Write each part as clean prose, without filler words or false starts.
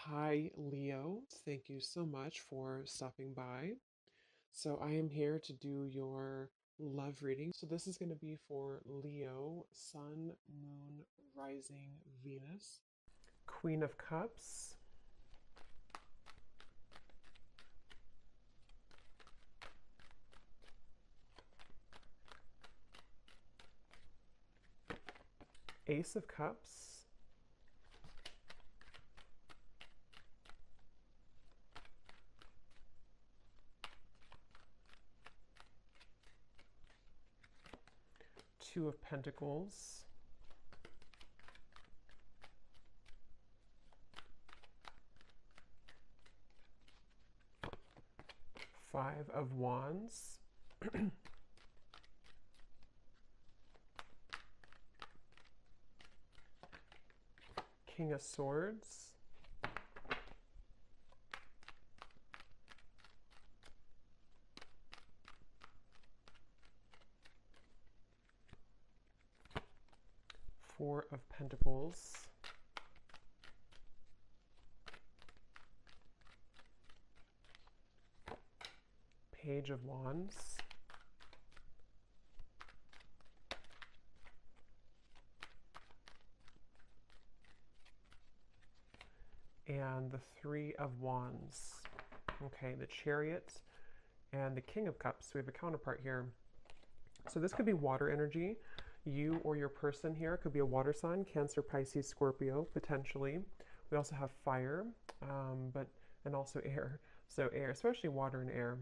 Hi, Leo. Thank you so much for stopping by. So, I am here to do your love reading. So, this is going to be for Leo, Sun, Moon, Rising, Venus, Queen of Cups, Ace of Cups, Two of Pentacles, Five of Wands, King of Swords, Four of Pentacles, Page of Wands, and the Three of Wands. Okay, the Chariot and the King of Cups. So we have a counterpart here. So this could be water energy. You or your person here could be a water sign, Cancer, Pisces, Scorpio, potentially. We also have fire, and also air. So air, especially water and air.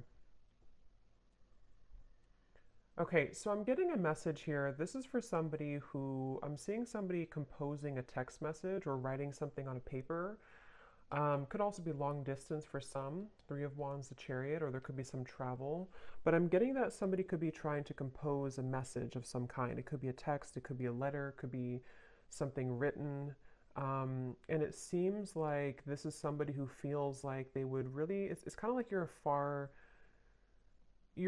Okay, so I'm getting a message here. This is for somebody who, I'm seeing somebody composing a text message or writing something on a paper. Could also be long distance for some, Three of Wands, the Chariot, or there could be some travel. But I'm getting that somebody could be trying to compose a message of some kind. It could be a text, it could be a letter, it could be something written. And it seems like this is somebody who feels like they would really, it's kind of like you're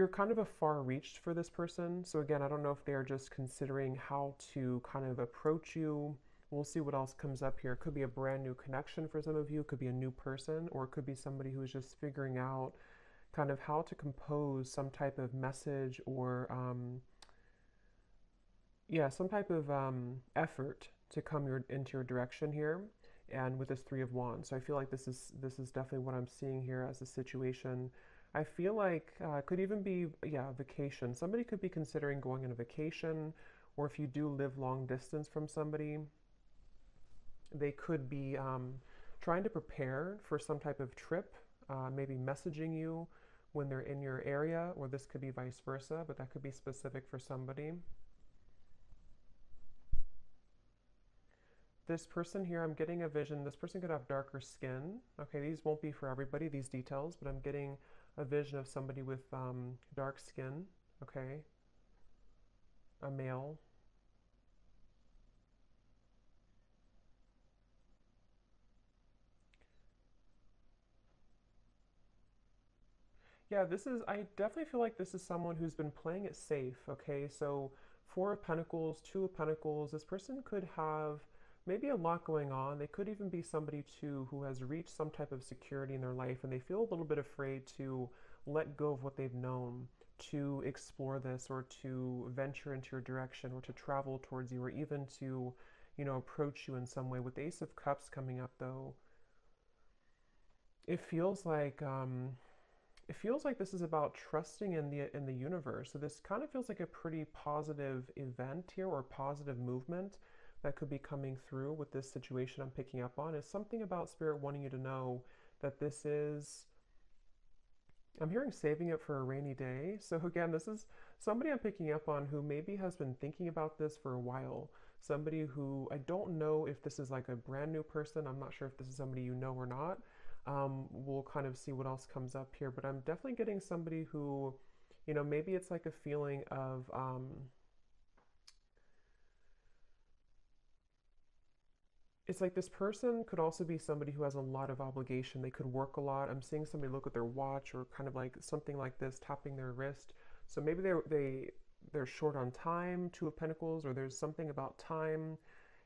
kind of a far reached for this person. So again, I don't know if they're just considering how to kind of approach you. We'll see what else comes up here. It could be a brand new connection for some of you. It could be a new person, or it could be somebody who's just figuring out kind of how to compose some type of message or, yeah, some type of effort to come into your direction here. And with this Three of Wands, so I feel like this is definitely what I'm seeing here as a situation. I feel like it could even be, yeah, vacation. Somebody could be considering going on a vacation, or if you do live long distance from somebody, they could be trying to prepare for some type of trip, maybe messaging you when they're in your area, or this could be vice versa, but that could be specific for somebody. This person here, I'm getting a vision. This person could have darker skin. Okay, these won't be for everybody, these details, but I'm getting a vision of somebody with dark skin. Okay, a male. Yeah, I definitely feel like this is someone who's been playing it safe. Okay, so Four of Pentacles, Two of Pentacles. This person could have maybe a lot going on. They could even be somebody too who has reached some type of security in their life and they feel a little bit afraid to let go of what they've known, to explore this or to venture into your direction or to travel towards you or even to, approach you in some way. With the Ace of Cups coming up though, it feels like this is about trusting in the universe. So this kind of feels like a pretty positive event here or positive movement that could be coming through with this situation I'm picking up on. Is something about spirit wanting you to know that this is, I'm hearing saving it for a rainy day. So again, this is somebody I'm picking up on who maybe has been thinking about this for a while. Somebody who, I don't know if this is like a brand new person. I'm not sure if this is somebody you know or not. We'll kind of see what else comes up here, but I'm definitely getting somebody who, maybe it's like a feeling of, it's like this person could also be somebody who has a lot of obligation. They could work a lot. I'm seeing somebody look at their watch or kind of like something like this, tapping their wrist. So maybe they're short on time, Two of Pentacles, or there's something about time.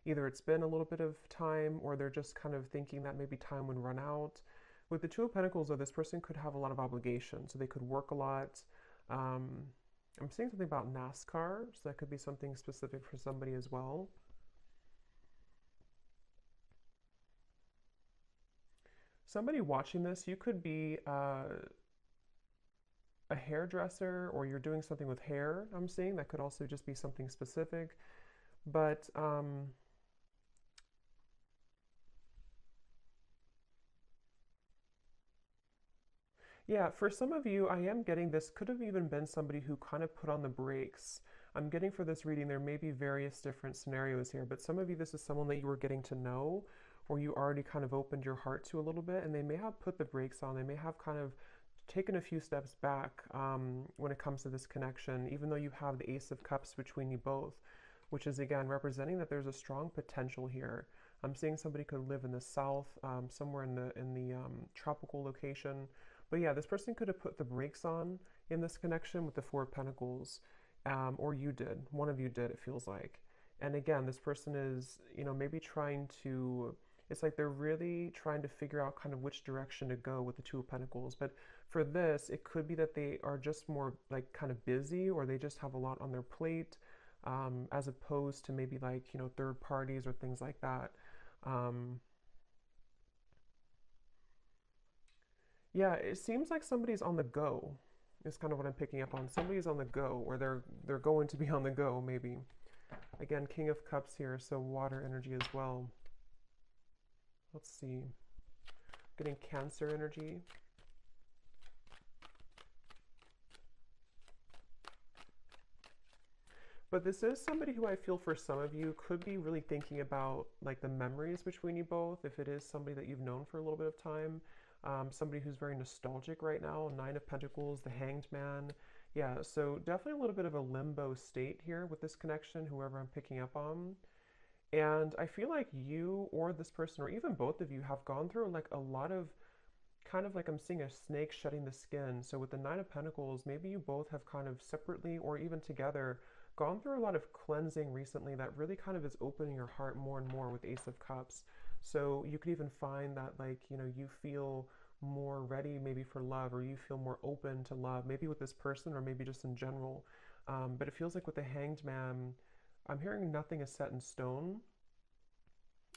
either it's been a little bit of time or they're just kind of thinking that maybe time would run out. With the Two of Pentacles, though, this person could have a lot of obligation, so they could work a lot. Um, I'm seeing something about NASCAR, so that could be something specific for somebody as well. Somebody watching this, you could be a hairdresser or you're doing something with hair, I'm seeing. That could also just be something specific. But yeah, for some of you, I am getting this could have even been somebody who kind of put on the brakes. I'm getting for this reading, there may be various different scenarios here, but some of you, this is someone that you were getting to know or you already kind of opened your heart to a little bit, and they may have put the brakes on. They may have kind of taken a few steps back when it comes to this connection, even though you have the Ace of Cups between you both, which is again representing that there's a strong potential here. I'm seeing somebody could live in the south, somewhere in the tropical location. But yeah, this person could have put the brakes on in this connection with the Four of Pentacles, or you did. One of you did, it feels like. And again, this person is, maybe trying to, it's like they're really trying to figure out kind of which direction to go with the Two of Pentacles. But for this, it could be that they are just more like kind of busy or they just have a lot on their plate, as opposed to maybe like, third parties or things like that. Um, Yeah, it seems like somebody's on the go. Is kind of what I'm picking up on. Somebody's on the go, or they're going to be on the go, maybe. Again, King of Cups here, so water energy as well. Let's see. Getting Cancer energy. But this is somebody who I feel for some of you could be really thinking about like the memories between you both, if it is somebody that you've known for a little bit of time. Somebody who's very nostalgic right now, Nine of Pentacles, the Hanged Man. Yeah, so definitely a little bit of a limbo state here with this connection, whoever I'm picking up on. And I feel like you or this person, or even both of you, have gone through like a lot of kind of like I'm seeing a snake shedding the skin. So with the Nine of Pentacles, maybe you both have kind of separately or even together gone through a lot of cleansing recently that really kind of is opening your heart more and more with Ace of Cups. So you could even find that like, you feel more ready maybe for love, or you feel more open to love, maybe with this person or maybe just in general. But it feels like with the Hanged Man, I'm hearing nothing is set in stone.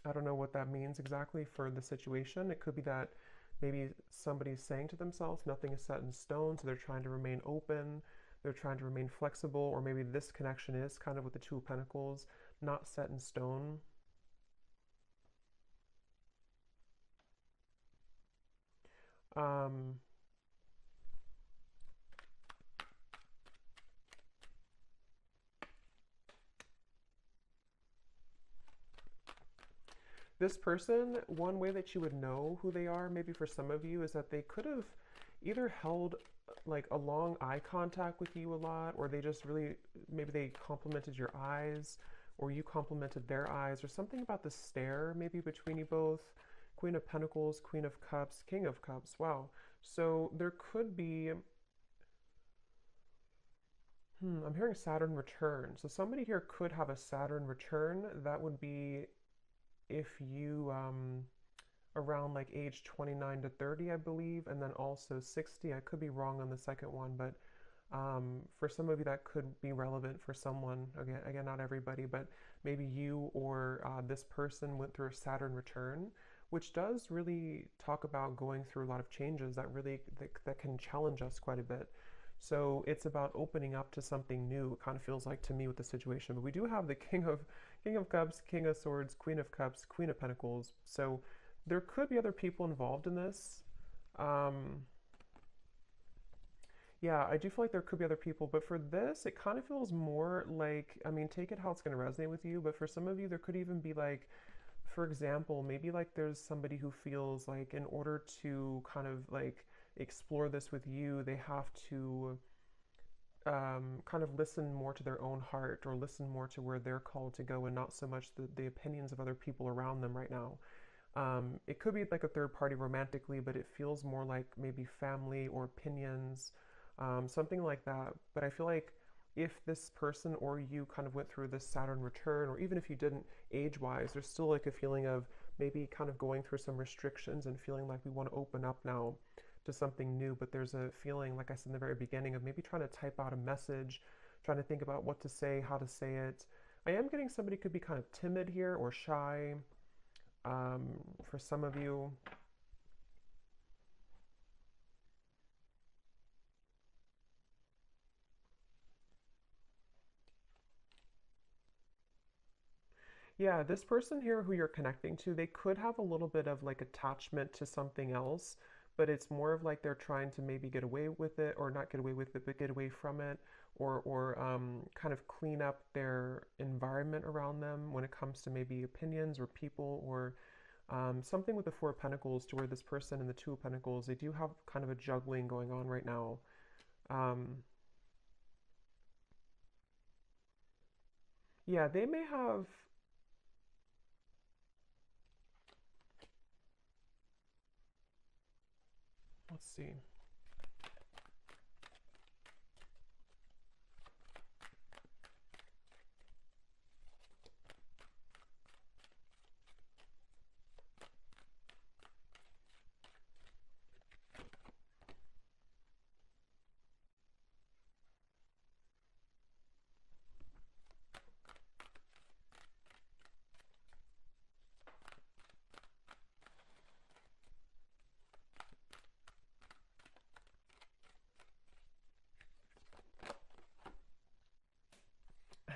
I don't know what that means exactly for the situation. It could be that maybe somebody's saying to themselves, nothing is set in stone, so they're trying to remain open, they're trying to remain flexible, or maybe this connection is kind of with the Two of Pentacles, not set in stone. Um, this person, one way that you would know who they are, maybe for some of you, is that they could have either held like a long eye contact with you a lot, or they just really, maybe they complimented your eyes, or you complimented their eyes, or something about the stare maybe between you both. Queen of Pentacles, Queen of Cups, King of Cups. Wow. So there could be, I'm hearing Saturn return. So somebody here could have a Saturn return. That would be if you, around like age 29 to 30, I believe, and then also 60. I could be wrong on the second one, but for some of you that could be relevant for someone. Again, not everybody, but maybe you or this person went through a Saturn return, which does really talk about going through a lot of changes that really that can challenge us quite a bit. So it's about opening up to something new. It kind of feels like to me with the situation. But we do have the King of Cups, King of Swords, Queen of Cups, Queen of Pentacles. So there could be other people involved in this. Yeah, I do feel like there could be other people, but for this, it kind of feels more like, I mean, take it how it's going to resonate with you, but for some of you, there could even be like, for example, maybe like there's somebody who feels like in order to kind of like explore this with you, they have to kind of listen more to their own heart or listen more to where they're called to go and not so much the opinions of other people around them right now. It could be like a third party romantically, but it feels more like maybe family or opinions, something like that. But I feel like if this person or you kind of went through this Saturn return, or even if you didn't age-wise, there's still like a feeling of maybe kind of going through some restrictions and feeling like we want to open up now to something new. But there's a feeling, like I said in the very beginning, of maybe trying to type out a message, trying to think about what to say, how to say it. I am getting somebody could be kind of timid here or shy for some of you. Yeah, this person here who you're connecting to, they could have a little bit of like attachment to something else, but it's more of like they're trying to maybe get away with it, or not get away with it, but get away from it, or kind of clean up their environment around them when it comes to maybe opinions or people, or something with the Four of Pentacles, to where this person and the Two of Pentacles, they do have kind of a juggling going on right now. Um, yeah, they may have, let's see.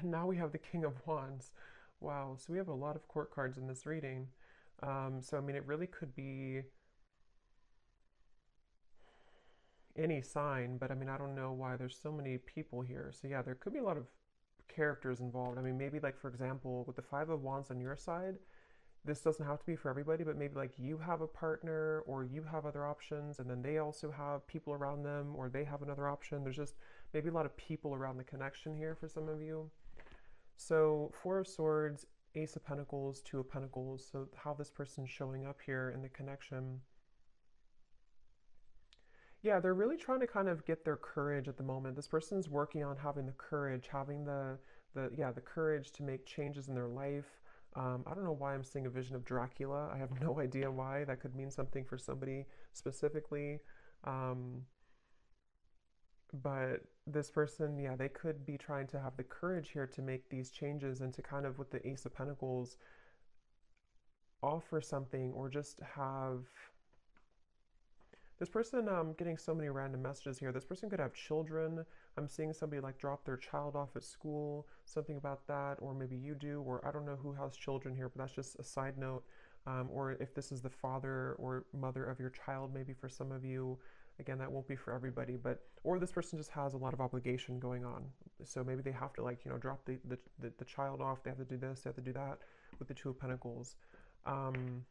And now we have the King of Wands. Wow, so we have a lot of court cards in this reading. So, I mean, it really could be any sign, but I mean, I don't know why there's so many people here. So, yeah, there could be a lot of characters involved. I mean, maybe, like, for example, with the Five of Wands on your side, this doesn't have to be for everybody, but maybe like you have a partner, or you have other options, and then they also have people around them, or they have another option. There's just maybe a lot of people around the connection here for some of you. So, Four of Swords, Ace of Pentacles, Two of Pentacles. So, how this person's showing up here in the connection. Yeah, they're really trying to kind of get their courage at the moment. This person's working on having the courage, having the courage to make changes in their life. I don't know why I'm seeing a vision of Dracula. I have no idea why. That could mean something for somebody specifically. Um, but this person, yeah, they could be trying to have the courage here to make these changes, and to kind of, with the Ace of Pentacles, offer something, or just have this person, getting so many random messages here. This person could have children. I'm seeing somebody like drop their child off at school, something about that, or maybe you do, or I don't know who has children here, but that's just a side note. Or if this is the father or mother of your child, maybe for some of you. Again, that won't be for everybody, but, or this person just has a lot of obligation going on. So maybe they have to, like, drop the child off. They have to do this, they have to do that, with the Two of Pentacles. Um,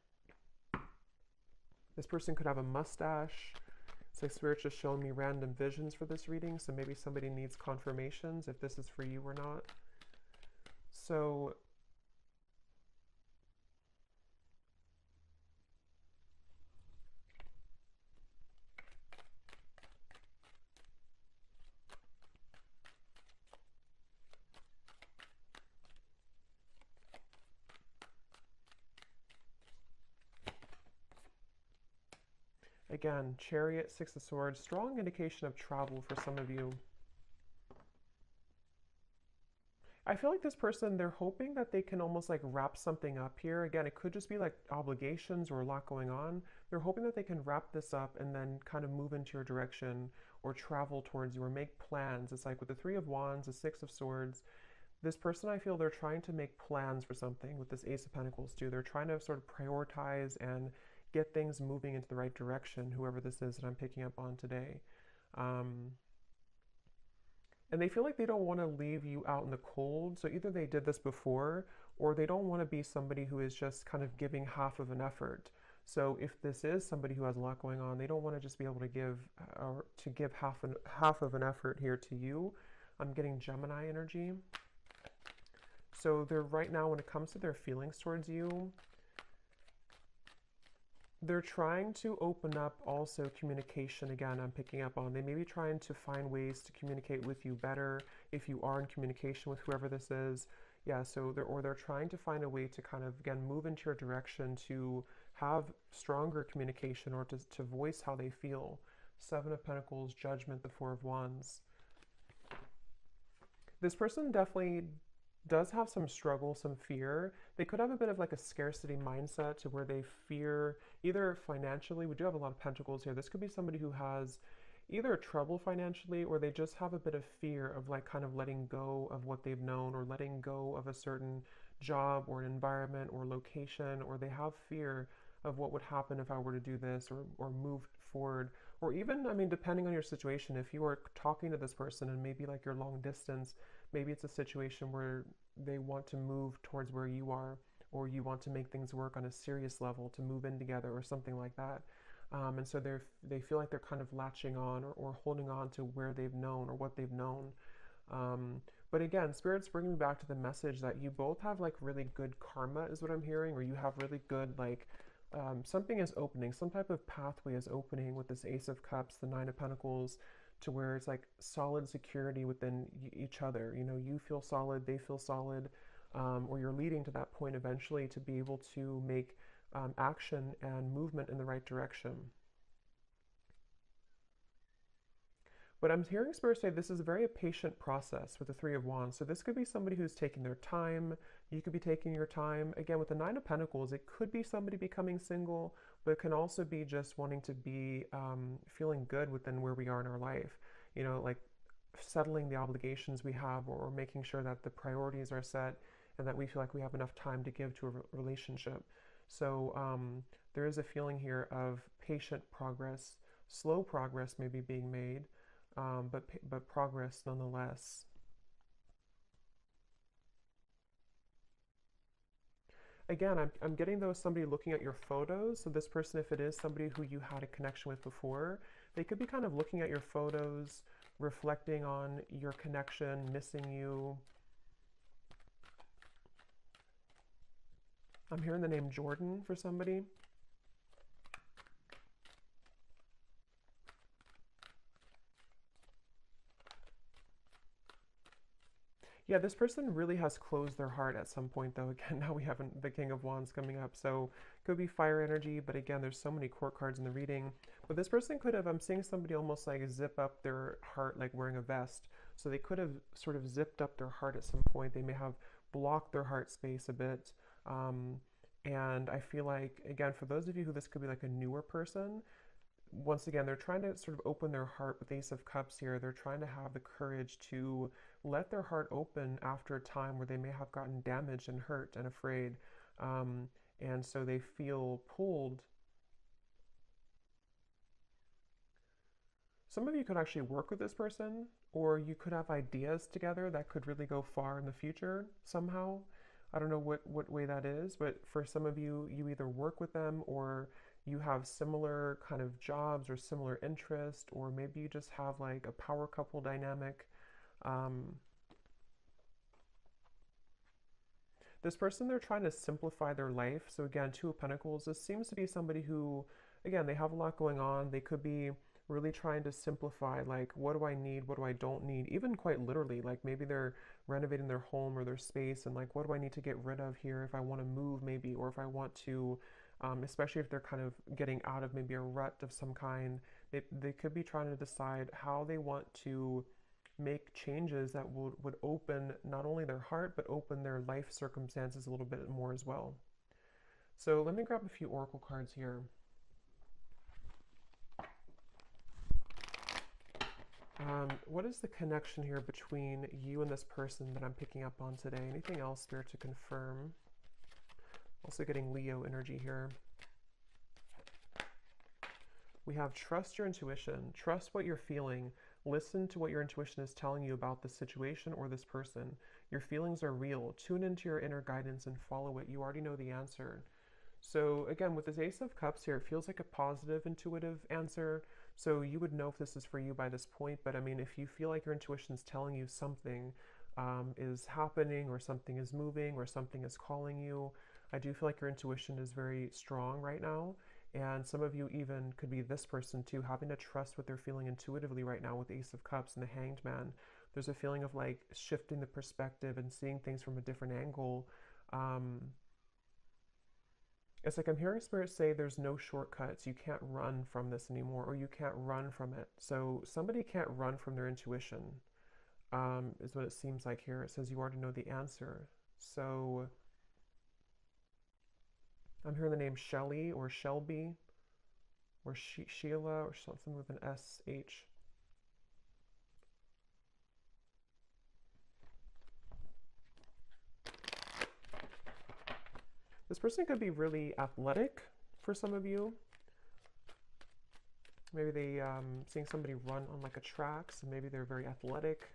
This person could have a mustache. It's like Spirit's just showing me random visions for this reading, so maybe somebody needs confirmations if this is for you or not. So, again, Chariot, Six of Swords, strong indication of travel for some of you. I feel like this person, they're hoping that they can almost like wrap something up here. Again, it could just be like obligations or a lot going on. They're hoping that they can wrap this up and then kind of move into your direction, or travel towards you, or make plans. It's like with the Three of Wands, the Six of Swords, this person, I feel they're trying to make plans for something with this Ace of Pentacles too. They're trying to sort of prioritize and get things moving into the right direction, whoever this is that I'm picking up on today. Um, and they feel like they don't want to leave you out in the cold. So either they did this before, or they don't want to be somebody who is just kind of giving half of an effort. So if this is somebody who has a lot going on, they don't want to just be able to give, or to give half of an effort here to you. I'm getting Gemini energy. So they're right now, when it comes to their feelings towards you, They're trying to open up also communication. Again, I'm picking up on they may be trying to find ways to communicate with you better if you are in communication with whoever this is. Yeah, so they're trying to find a way to kind of again move into your direction to have stronger communication or to voice how they feel. Seven of Pentacles, Judgment, the Four of Wands. This person definitely does have some struggle, some fear. They could have a bit of like a scarcity mindset to where they fear either financially. We do have a lot of pentacles here. This could be somebody who has either trouble financially or they just have a bit of fear of like kind of letting go of what they've known or letting go of a certain job or an environment or location, or they have fear of what would happen if I were to do this or move forward. Or even, I mean, depending on your situation, if you are talking to this person and maybe like you're long distance, maybe it's a situation where they want to move towards where you are, or you want to make things work on a serious level to move in together or something like that. And so they feel like they're kind of latching on or holding on to where they've known or what they've known. Um, but again, Spirit's bringing me back to the message that you both have like really good karma is what I'm hearing, or you have really good like something is opening, some type of pathway is opening with this Ace of Cups, the Nine of Pentacles, to where it's like solid security within each other. You know, you feel solid, they feel solid, or you're leading to that point eventually to be able to make action and movement in the right direction. But I'm hearing Spirit say this is a very patient process with the Three of Wands. So this could be somebody who's taking their time. You could be taking your time. Again, with the Nine of Pentacles, it could be somebody becoming single, but it can also be just wanting to be feeling good within where we are in our life. You know, like settling the obligations we have or making sure that the priorities are set and that we feel like we have enough time to give to a relationship. So there is a feeling here of patient progress, slow progress maybe being made, but progress nonetheless. Again, I'm getting though somebody looking at your photos. So this person, if it is somebody who you had a connection with before, they could be kind of looking at your photos, reflecting on your connection, missing you. I'm hearing the name Jordan for somebody. Yeah, this person really has closed their heart at some point, though. Again, now we have the King of Wands coming up, so could be fire energy, but again, there's so many court cards in the reading. But this person could have, I'm seeing somebody almost like zip up their heart like wearing a vest. So they could have sort of zipped up their heart at some point. They may have blocked their heart space a bit. Um, and I feel like, again, for those of you who this could be like a newer person, once again, they're trying to sort of open their heart with the Ace of Cups here. They're trying to have the courage to let their heart open after a time where they may have gotten damaged and hurt and afraid. Um, and so they feel pulled. Some of you could actually work with this person, or you could have ideas together that could really go far in the future somehow. I don't know what way that is, but for some of you, you either work with them or you have similar kind of jobs or similar interest, or maybe you just have like a power couple dynamic. Um, this person, they're trying to simplify their life. So again, Two of Pentacles, this seems to be somebody who, again, they have a lot going on. They could be really trying to simplify, like, what do I need? What do I don't need? Even quite literally, like maybe they're renovating their home or their space and like, what do I need to get rid of here if I want to move maybe, or if I want to, especially if they're kind of getting out of maybe a rut of some kind, they could be trying to decide how they want to make changes that would open not only their heart, but open their life circumstances a little bit more as well. So let me grab a few oracle cards here. What is the connection here between you and this person that I'm picking up on today? Anything else, Spirit, to confirm? Also getting Leo energy here. We have trust your intuition. Trust what you're feeling. Listen to what your intuition is telling you about this situation or this person. Your feelings are real. Tune into your inner guidance and follow it. You already know the answer. So again, with this Ace of Cups here, it feels like a positive, intuitive answer. So you would know if this is for you by this point. But I mean, if you feel like your intuition is telling you something is happening or something is moving or something is calling you, I do feel like your intuition is very strong right now. And some of you even could be this person too, having to trust what they're feeling intuitively right now with the Ace of Cups and the Hanged Man. There's a feeling of like shifting the perspective and seeing things from a different angle. Um, it's like I'm hearing Spirit say there's no shortcuts. You can't run from this anymore, or you can't run from it. So somebody can't run from their intuition, is what it seems like here. It says you already know the answer. So I'm hearing the name Shelly or Shelby or Sheila or something with an SH. This person could be really athletic for some of you. Maybe they seeing somebody run on like a track, so maybe they're very athletic.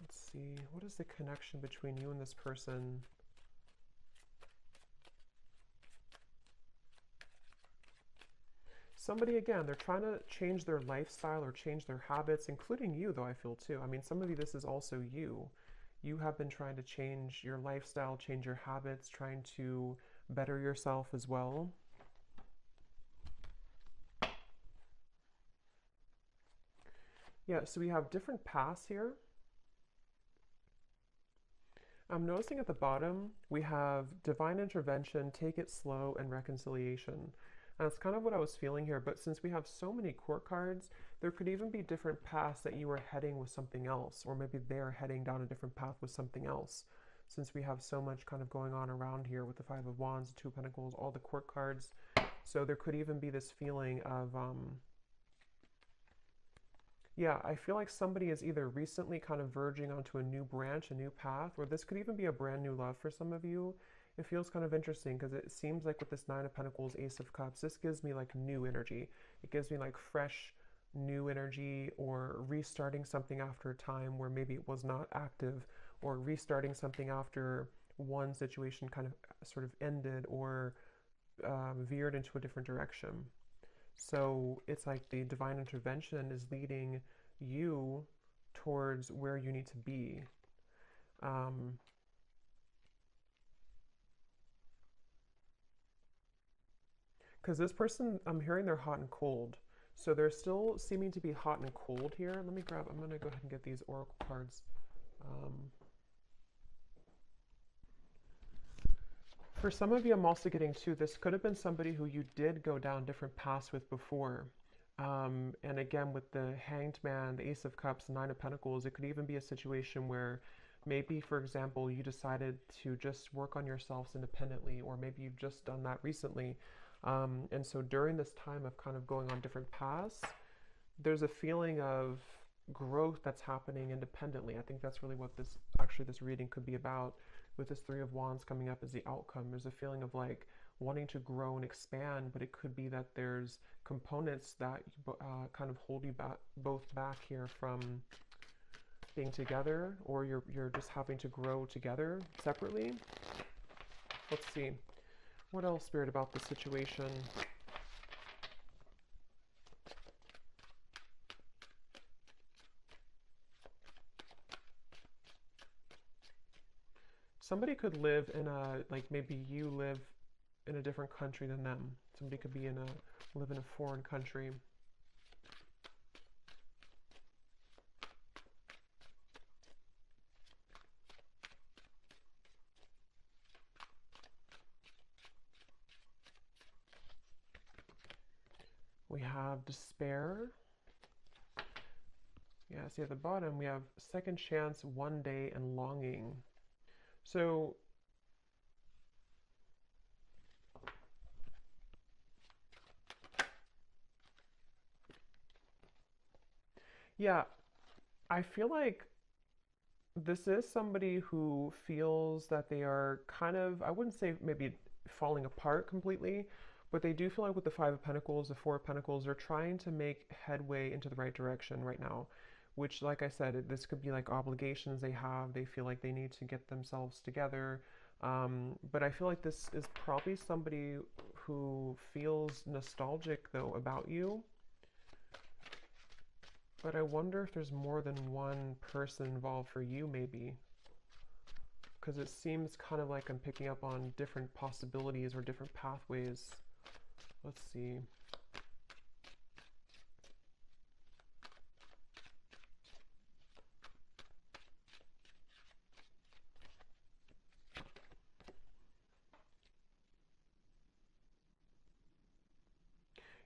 Let's see, what is the connection between you and this person? Somebody, again, they're trying to change their lifestyle or change their habits, including you, though, I feel too. I mean, some of you, this is also you. You have been trying to change your lifestyle, change your habits, trying to better yourself as well. Yeah, so we have different paths here. I'm noticing at the bottom, we have divine intervention, take it slow, and reconciliation. And that's kind of what I was feeling here, but since we have so many court cards, there could even be different paths that you are heading with something else, or maybe they're heading down a different path with something else. Since we have so much kind of going on around here with the Five of Wands, the Two of Pentacles, all the court cards. So there could even be this feeling of, yeah, I feel like somebody is either recently kind of verging onto a new branch, a new path, or this could even be a brand new love for some of you. It feels kind of interesting because it seems like with this Nine of Pentacles, Ace of Cups, this gives me like new energy. It gives me like fresh, new energy, or restarting something after a time where maybe it was not active, or restarting something after one situation kind of sort of ended or veered into a different direction. So it's like the divine intervention is leading you towards where you need to be. Because this person, I'm hearing they're hot and cold. So they're still seeming to be hot and cold here. Let me grab, I'm going to go ahead and get these oracle cards. For some of you, I'm also getting too, this could have been somebody who you did go down different paths with before. And again, with the Hanged Man, the Ace of Cups, Nine of Pentacles, it could even be a situation where maybe, for example, you decided to just work on yourselves independently, or maybe you've just done that recently. And so during this time of kind of going on different paths, there's a feeling of growth that's happening independently. I think that's really what this reading could be about. With this Three of Wands coming up as the outcome, there's a feeling of like wanting to grow and expand, but it could be that there's components that kind of hold you both back here from being together, or you're just having to grow together separately. Let's see. What else, Spirit, about the situation? Somebody could live in a, like maybe you live in a different country than them. Somebody could be live in a foreign country. We have despair. Yeah, see at the bottom we have second chance, one day, and longing. So yeah, I feel like this is somebody who feels that they are kind of, I wouldn't say maybe falling apart completely, but they do feel like with the Five of Pentacles, the Four of Pentacles, they're trying to make headway into the right direction right now, which, like I said, this could be like obligations they have. They feel like they need to get themselves together. But I feel like this is probably somebody who feels nostalgic, though, about you. But I wonder if there's more than one person involved for you, maybe. because it seems kind of like I'm picking up on different possibilities or different pathways. Let's see.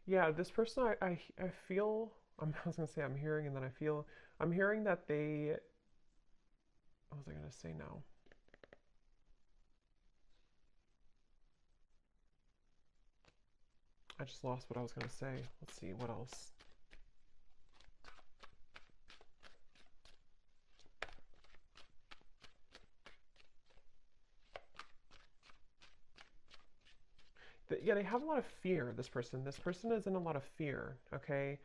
Yeah, this person, I feel, I was going to say I'm hearing, and then I feel, I'm hearing that they, what was I going to say now? I just lost what I was going to say. Let's see, what else? Yeah, they have a lot of fear, this person. This person is in a lot of fear, okay?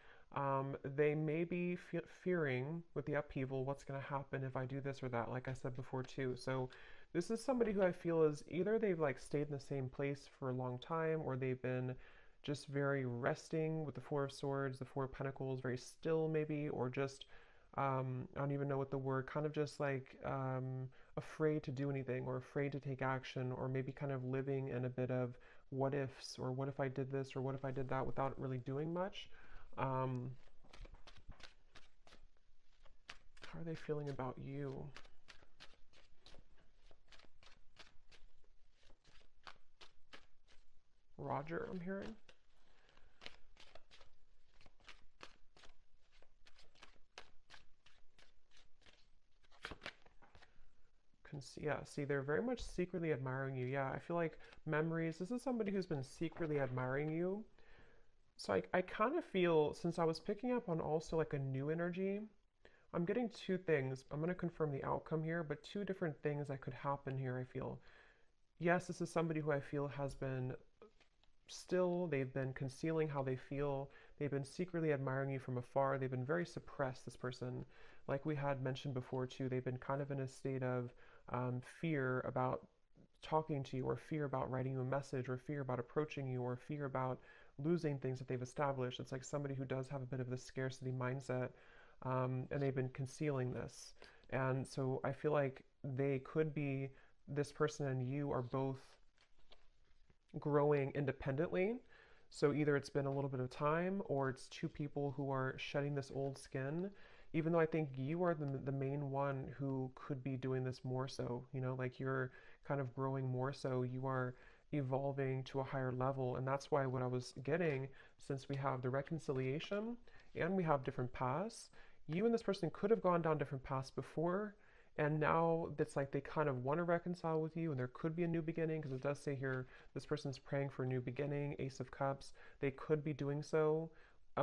They may be fearing with the upheaval what's going to happen if I do this or that, like I said before too. So this is somebody who I feel is either they've like stayed in the same place for a long time, or they've been just very resting with the Four of Swords, the Four of Pentacles, very still maybe, or just I don't even know what the word, kind of just like afraid to do anything or afraid to take action, or maybe kind of living in a bit of what ifs, or what if I did this or what if I did that without really doing much. Um, how are they feeling about you? Roger, I'm hearing. Yeah, see, they're very much secretly admiring you. Yeah, I feel like memories, this is somebody who's been secretly admiring you. So I kind of feel, since I was picking up on also like a new energy, I'm getting two things. I'm going to confirm the outcome here, but two different things that could happen here, I feel. Yes, this is somebody who I feel has been still, they've been concealing how they feel, they've been secretly admiring you from afar, they've been very suppressed, this person. Like we had mentioned before too, they've been kind of in a state of fear about talking to you, or fear about writing you a message, or fear about approaching you, or fear about losing things that they've established. It's like somebody who does have a bit of the scarcity mindset, and they've been concealing this. And so I feel like they could be, this person and you are both growing independently. So either it's been a little bit of time, or it's two people who are shedding this old skin. Even though I think you are the main one who could be doing this more so, like you're kind of growing more so, you are evolving to a higher level. And that's why what I was getting, since we have the reconciliation and we have different paths, you and this person could have gone down different paths before, and now it's like they kind of want to reconcile with you, and there could be a new beginning, because it does say here this person's praying for a new beginning, Ace of Cups. They could be doing so,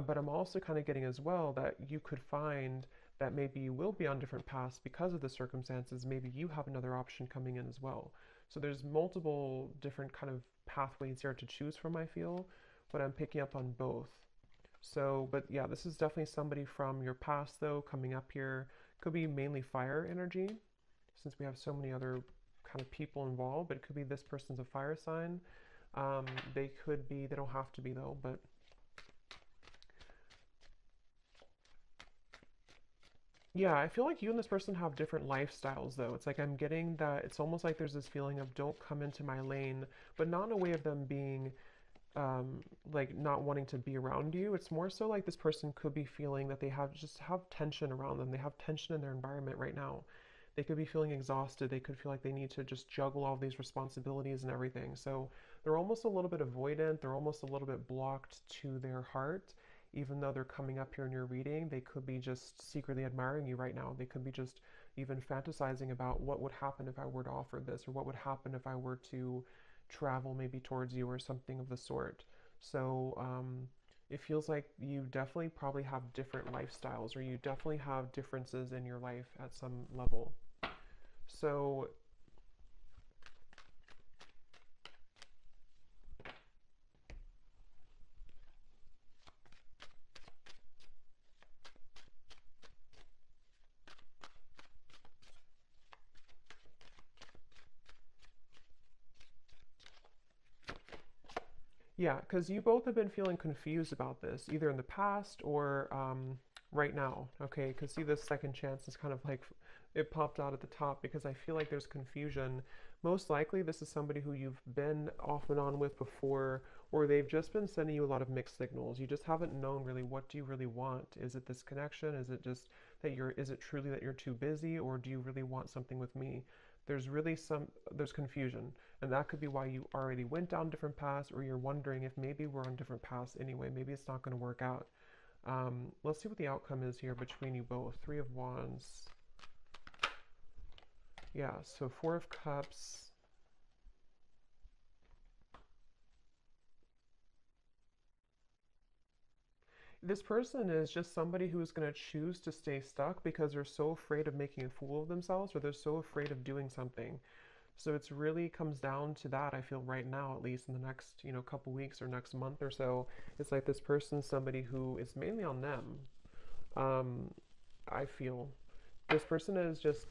but I'm also kind of getting as well that you could find that maybe you will be on different paths because of the circumstances. Maybe you have another option coming in as well. So there's multiple different kind of pathways here to choose from, I feel, but I'm picking up on both. So, but yeah, this is definitely somebody from your past though coming up here. Could be mainly fire energy, since we have so many other kind of people involved, but it could be this person's a fire sign. They could be, they don't have to be though, but yeah, I feel like you and this person have different lifestyles though. It's like I'm getting that it's almost like there's this feeling of don't come into my lane, but not in a way of them being like not wanting to be around you. It's more so like this person could be feeling that they have tension around them. They have tension in their environment right now. They could be feeling exhausted. They could feel like they need to just juggle all these responsibilities and everything. So they're almost a little bit avoidant. They're almost a little bit blocked to their heart. Even though they're coming up here in your reading, they could be just secretly admiring you right now. They could be just even fantasizing about what would happen if I were to offer this, or what would happen if I were to travel maybe towards you, or something of the sort. So it feels like you definitely probably have different lifestyles, or you definitely have differences in your life at some level. So yeah, because you both have been feeling confused about this, either in the past or right now, okay? Because see, this second chance is kind of like it popped out at the top because I feel like there's confusion. Most likely, this is somebody who you've been off and on with before, or they've just been sending you a lot of mixed signals. You just haven't known really what do you really want. Is it this connection? Is it just that is it truly that you're too busy, or do you really want something with me? There's confusion, and that could be why you already went down different paths, or you're wondering if maybe we're on different paths anyway. Maybe it's not going to work out. Let's see what the outcome is here between you both. Three of Wands. Yeah, so Four of Cups. This person is just somebody who is going to choose to stay stuck because they're so afraid of making a fool of themselves, or they're so afraid of doing something. So it's really comes down to that, I feel right now, at least in the next, couple weeks or next month or so. It's like this person's somebody who is mainly on them. Um, I feel this person is just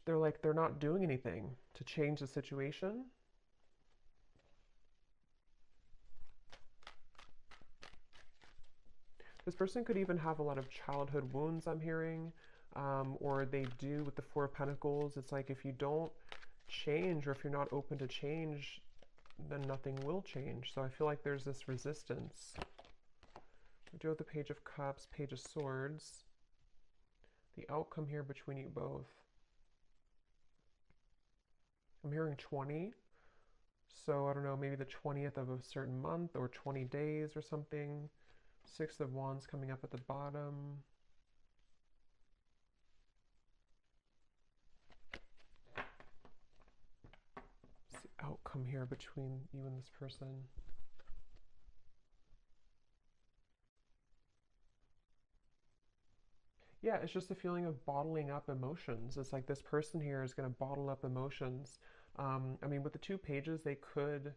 they're like they're not doing anything to change the situation. This person could even have a lot of childhood wounds, I'm hearing, or they do with the Four of Pentacles. It's like if you don't change, or if you're not open to change, then nothing will change. So I feel like there's this resistance. We do have the Page of Cups, Page of Swords. The outcome here between you both. I'm hearing 20. So I don't know, maybe the 20th of a certain month or 20 days or something. Six of Wands coming up at the bottom. What's the outcome here between you and this person? Yeah, it's just a feeling of bottling up emotions. It's like this person here is going to bottle up emotions. I mean, with the two pages, they could.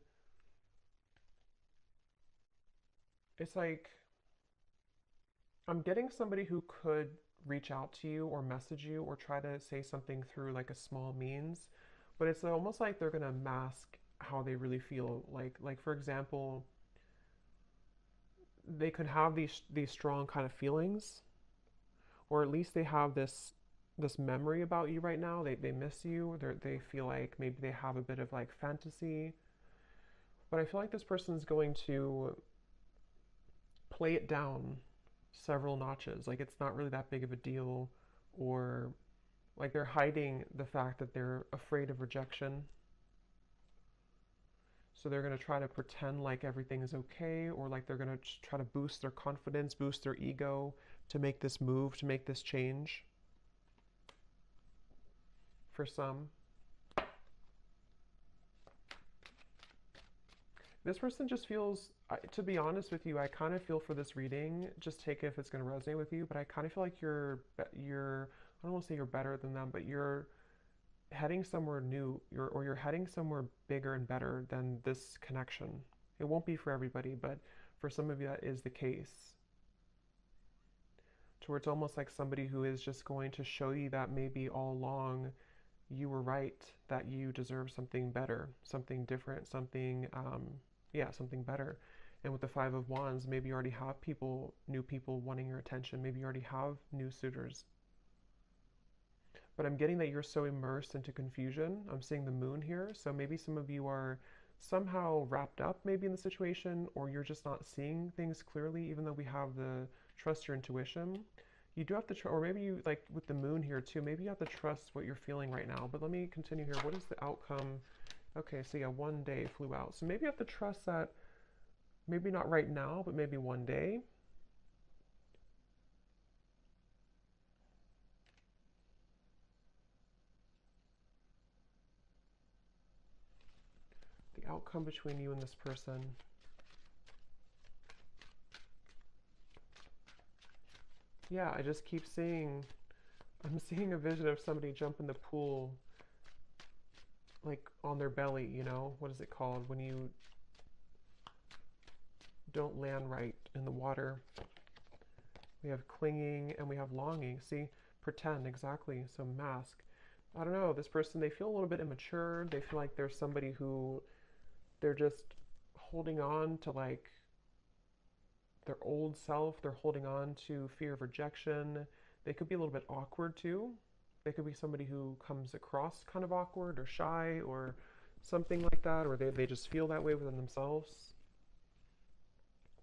It's like I'm getting somebody who could reach out to you or message you or try to say something through like a small means, but it's almost like they're gonna mask how they really feel. Like for example, they could have these strong kind of feelings, or at least they have this memory about you right now. They miss you. They feel like maybe they have a bit of like fantasy, but I feel like this person's going to play it down several notches. Like it's not really that big of a deal, or like they're hiding the fact that they're afraid of rejection. So they're going to try to pretend like everything is okay, or like they're going to try to boost their confidence, boost their ego to make this move, to make this change for some. This person just feels, to be honest with you, I kind of feel for this reading, just take it if it's going to resonate with you, but I kind of feel like I don't want to say you're better than them, but you're heading somewhere new, or you're heading somewhere bigger and better than this connection. It won't be for everybody, but for some of you that is the case. To where it's almost like somebody who is just going to show you that maybe all along you were right, that you deserve something better, something different, something better. And with the Five of Wands, maybe you already have new people wanting your attention. Maybe you already have new suitors. But I'm getting that you're so immersed into confusion. I'm seeing the moon here. So maybe some of you are somehow wrapped up maybe in the situation, or you're just not seeing things clearly, even though we have the trust your intuition. You do have to, or maybe you, like with the moon here too, maybe you have to trust what you're feeling right now. But let me continue here. What is the outcome? Okay, so yeah, one day flew out. So maybe you have to trust that, maybe not right now, but maybe one day. The outcome between you and this person. Yeah, I just keep seeing, I'm seeing a vision of somebody jump in the pool, like on their belly, What is it called? When you don't land right in the water. We have clinging and we have longing. See, pretend, exactly. So mask. I don't know, this person, they feel a little bit immature. They feel like there's somebody who they're just holding on to like their old self. They're holding on to fear of rejection. They could be a little bit awkward too. They could be somebody who comes across kind of awkward or shy or something like that, or they just feel that way within themselves.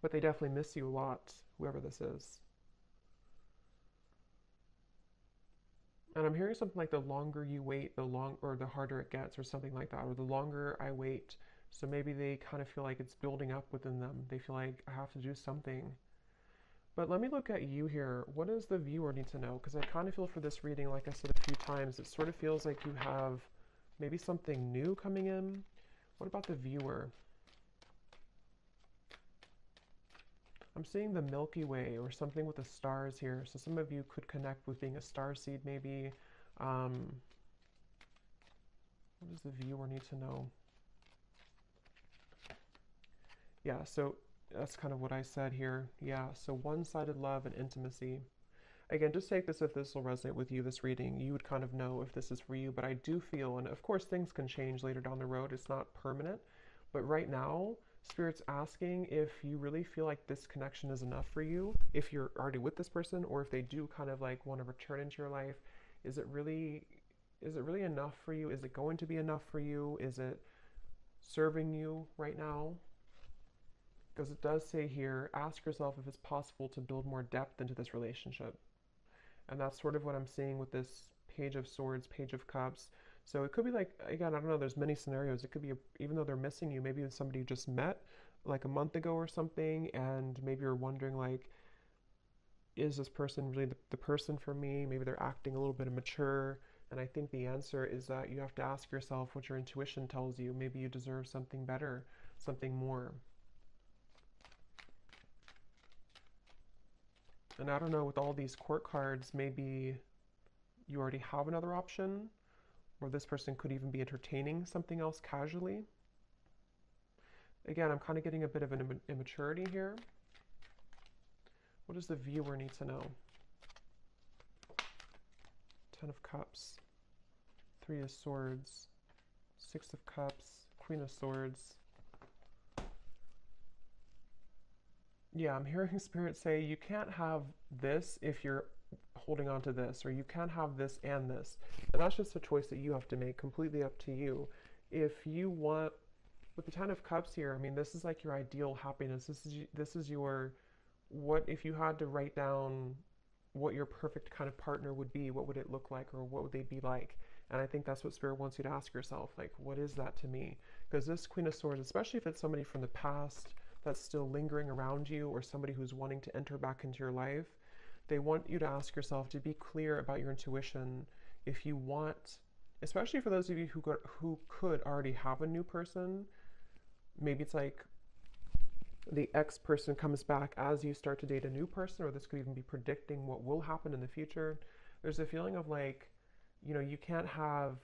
But they definitely miss you a lot, whoever this is. And I'm hearing something like the longer you wait, or the harder it gets, or something like that, or the longer I wait. So maybe they kind of feel like it's building up within them. They feel like I have to do something. But let me look at you here. What does the viewer need to know? Because I kind of feel for this reading, like I said a few times, it sort of feels like you have maybe something new coming in. What about the viewer? I'm seeing the Milky Way or something with the stars here. So some of you could connect with being a star seed maybe. What does the viewer need to know? Yeah, so that's kind of what I said here. Yeah, so one-sided love and intimacy. Again, just take this if this will resonate with you, this reading. You would kind of know if this is for you, but I do feel, and of course things can change later down the road, it's not permanent, but right now, Spirit's asking if you really feel like this connection is enough for you, if you're already with this person, or if they do kind of like want to return into your life. Is it really enough for you? Is it going to be enough for you? Is it serving you right now? Because it does say here, ask yourself if it's possible to build more depth into this relationship. And that's sort of what I'm seeing with this Page of Swords, Page of Cups. So it could be like, again, I don't know, there's many scenarios. It could be, even though they're missing you, maybe it's somebody you just met like a month ago or something, and maybe you're wondering like, is this person really the person for me? Maybe they're acting a little bit immature. And I think the answer is that you have to ask yourself what your intuition tells you. Maybe you deserve something better, something more. And I don't know, with all these court cards, maybe you already have another option, or this person could even be entertaining something else casually. Again, I'm kind of getting a bit of an immaturity here. What does the viewer need to know? Ten of Cups, Three of Swords, Six of Cups, Queen of Swords. Yeah, I'm hearing Spirit say you can't have this if you're holding on to this, or you can't have this and this. And that's just a choice that you have to make, completely up to you. If you want, with the Ten of Cups here, I mean, this is like your ideal happiness. This is your, what if you had to write down what your perfect kind of partner would be, what would it look like, or what would they be like? And I think that's what Spirit wants you to ask yourself, like, what is that to me? Because this Queen of Swords, especially if it's somebody from the past that's still lingering around you, or somebody who's wanting to enter back into your life, they want you to ask yourself to be clear about your intuition. If you want, especially for those of you who could already have a new person, maybe it's like the ex person comes back as you start to date a new person, or this could even be predicting what will happen in the future. There's a feeling of like, you know, you can't have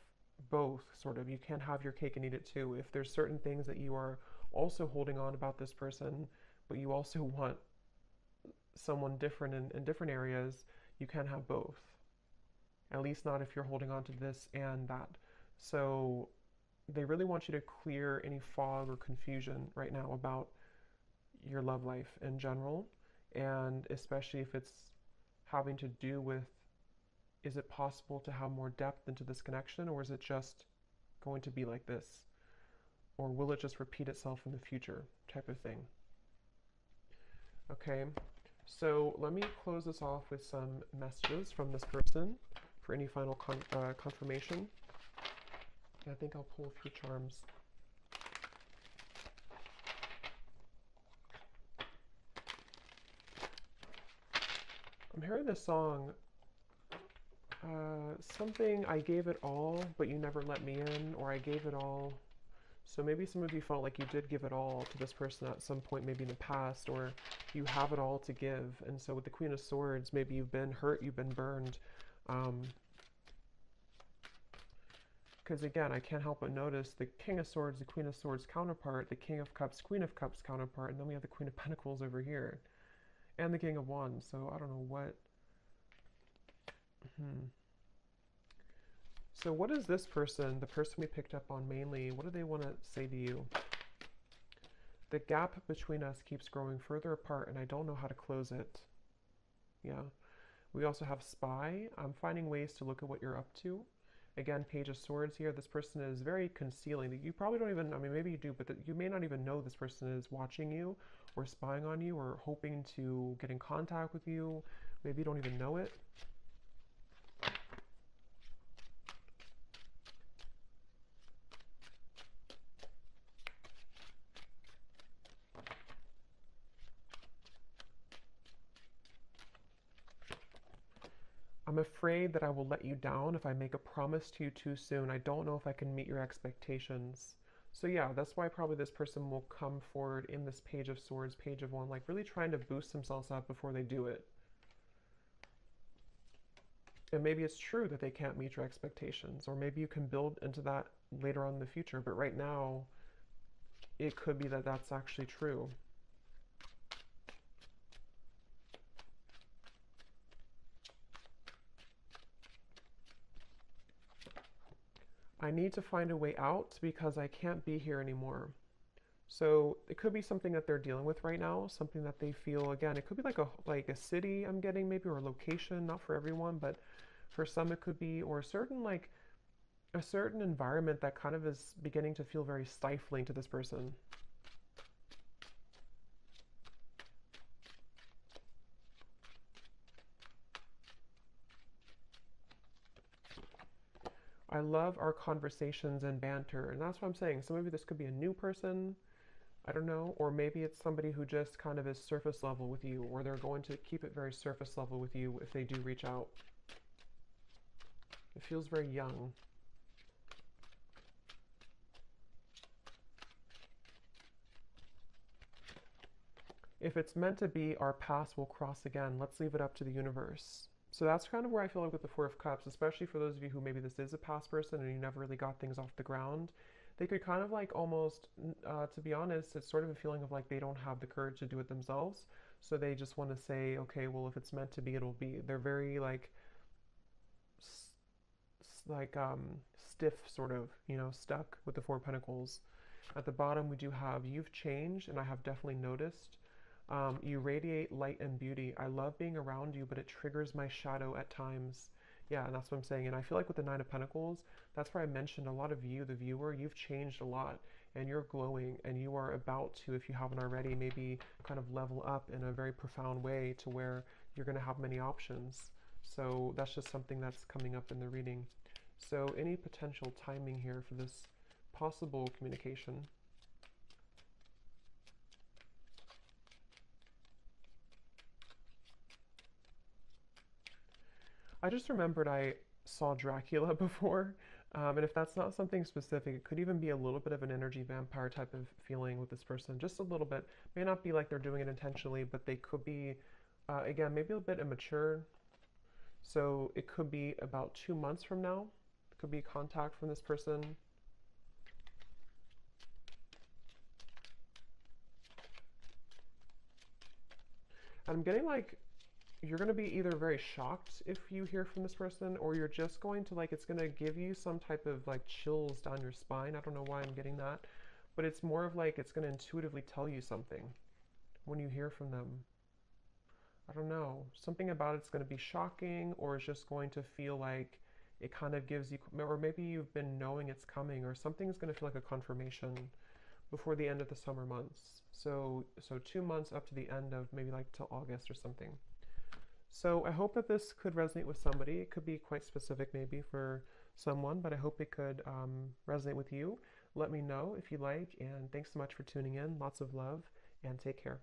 both, sort of. You can't have your cake and eat it too. If there's certain things that you are also holding on about this person, but you also want someone different in different areas, you can't have both. At least not if you're holding on to this and that. So they really want you to clear any fog or confusion right now about your love life in general, and especially if it's having to do with, is it possible to have more depth into this connection, or is it just going to be like this? Or will it just repeat itself in the future, type of thing? Okay, so let me close this off with some messages from this person for any final confirmation. I think I'll pull a few charms. I'm hearing this song, something, I gave it all, but you never let me in, or I gave it all. So maybe some of you felt like you did give it all to this person at some point, maybe in the past, or you have it all to give. And so with the Queen of Swords, maybe you've been hurt, you've been burned. Because again, I can't help but notice the King of Swords, the Queen of Swords counterpart, the King of Cups, Queen of Cups counterpart, and then we have the Queen of Pentacles over here. And the King of Wands, so I don't know what. So what is this person, the person we picked up on mainly, what do they want to say to you? The gap between us keeps growing further apart and I don't know how to close it. Yeah. We also have spy. I'm finding ways to look at what you're up to. Again, page of swords here. This person is very concealing. You probably don't even, I mean, maybe you do, but you may not even know this person is watching you or spying on you or hoping to get in contact with you. Maybe you don't even know it. I'm afraid that I will let you down if I make a promise to you too soon. I don't know if I can meet your expectations. So yeah, that's why probably this person will come forward in this page of swords, page of one, like really trying to boost themselves up before they do it. And maybe it's true that they can't meet your expectations, or maybe you can build into that later on in the future. But right now, it could be that that's actually true. I need to find a way out because I can't be here anymore. So it could be something that they're dealing with right now, something that they feel, again, it could be like a city I'm getting maybe, or a location, not for everyone, but for some it could be, or a certain environment that kind of is beginning to feel very stifling to this person. I love our conversations and banter, and that's what I'm saying. So maybe this could be a new person, I don't know, or maybe it's somebody who just kind of is surface level with you, or they're going to keep it very surface level with you if they do reach out. It feels very young. If it's meant to be, our paths will cross again. Let's leave it up to the universe. So that's kind of where I feel like with the Four of Cups, especially for those of you who maybe this is a past person and you never really got things off the ground, they could kind of like almost, to be honest, it's sort of a feeling of like they don't have the courage to do it themselves. So they just want to say, okay, well, if it's meant to be, it'll be. They're very like, like stiff, sort of, stuck with the Four of Pentacles. At the bottom, we do have you've changed, and I have definitely noticed. You radiate light and beauty. I love being around you, but it triggers my shadow at times. Yeah, and that's what I'm saying. And I feel like with the Nine of Pentacles, that's where I mentioned a lot of you, the viewer, you've changed a lot and you're glowing and you are about to, if you haven't already, maybe kind of level up in a very profound way to where you're going to have many options. So that's just something that's coming up in the reading. So any potential timing here for this possible communication? I just remembered I saw Dracula before, and if that's not something specific, it could even be a little bit of an energy vampire type of feeling with this person, just a little bit. May not be like they're doing it intentionally, but they could be, again, maybe a bit immature. So it could be about 2 months from now. It could be contact from this person. And I'm getting like you're going to be either very shocked if you hear from this person, or you're just going to like, it's going to give you some type of like chills down your spine. I don't know why I'm getting that, but it's more of like, it's going to intuitively tell you something when you hear from them. I don't know. Something about it's going to be shocking, or it's just going to feel like it kind of gives you, or maybe you've been knowing it's coming, or something's going to feel like a confirmation before the end of the summer months. So 2 months up to the end of maybe like till August or something. So I hope that this could resonate with somebody. It could be quite specific maybe for someone, but I hope it could resonate with you. Let me know if you like, and thanks so much for tuning in. Lots of love, and take care.